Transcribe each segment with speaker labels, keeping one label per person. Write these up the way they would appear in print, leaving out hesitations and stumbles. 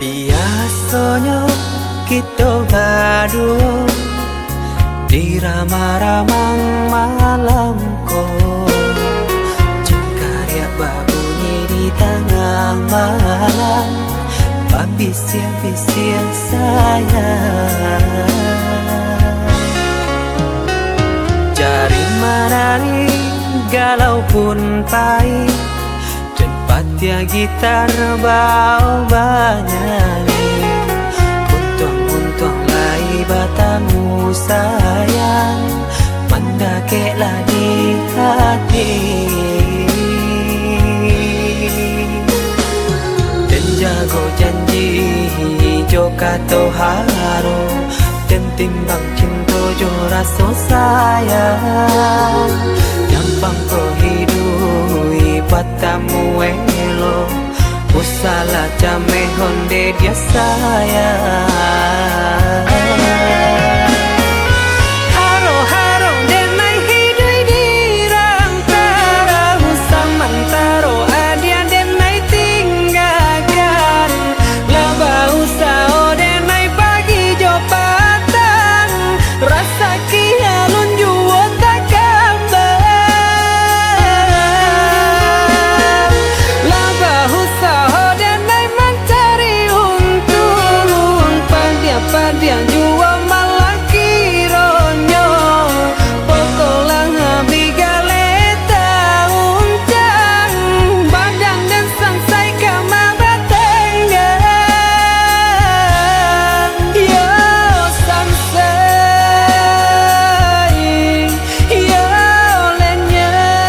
Speaker 1: Biasanya kita berdua di ramah-ramah malam kau, cengkarya berbunyi di tengah malam, babisian-bisian sayang. Cari menari galau pun pahit, tempat ya gitar bau banyak. Untung lai batamu sayang, mendakeklah di hati. Dan jago janji joka to haro, dan timbang cinta jo rasa sayang. Gampang kau hidui batamu elo, usala jame honde dia sayang. Haro-haro denai hidui di rantara, usamantaro adia denai tinggalkan. Laba usao denai pagi jo patang, rasa kialun juo tak kabar. Laba usao denai mencari untung, padian juo malah kironyo. Pokolang bigaleta uncang, badan dan sangsai kamar batenggang. Yo sangsai, yo lenyai,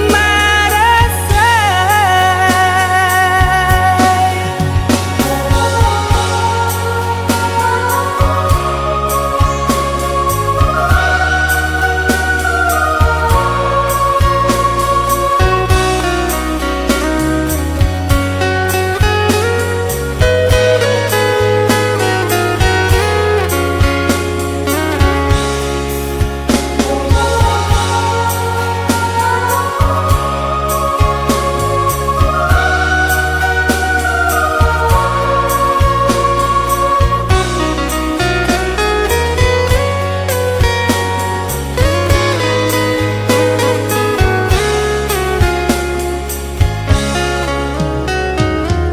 Speaker 1: marasai.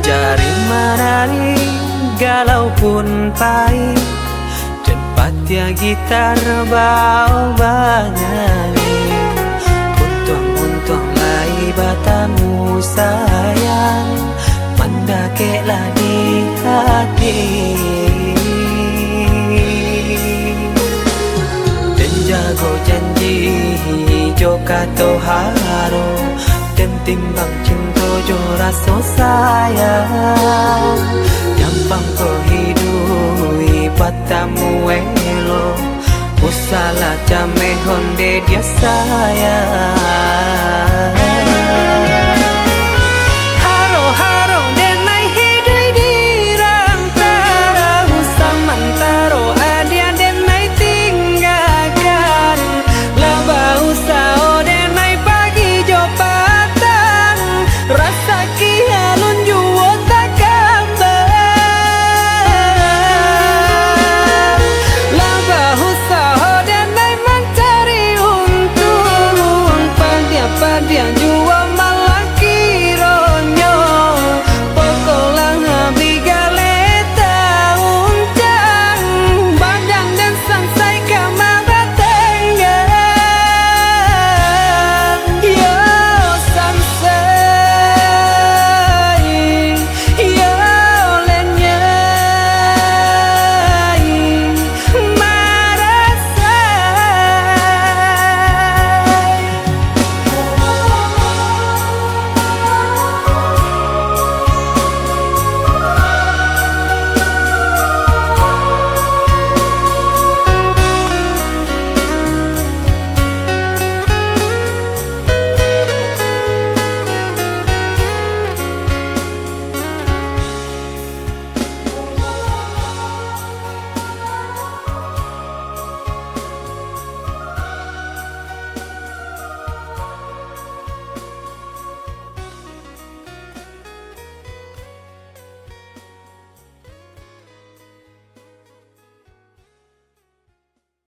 Speaker 1: Cari menari galau pun pahit, tempat ya gitar bau banyak. Untung lai batamu sayang, mendakeklah di hati. Dan jago janji joka to haro, dan timbang cinta jo rasa sayang. Gampang kau hidui batamu elo, usala jame honde dia sayang.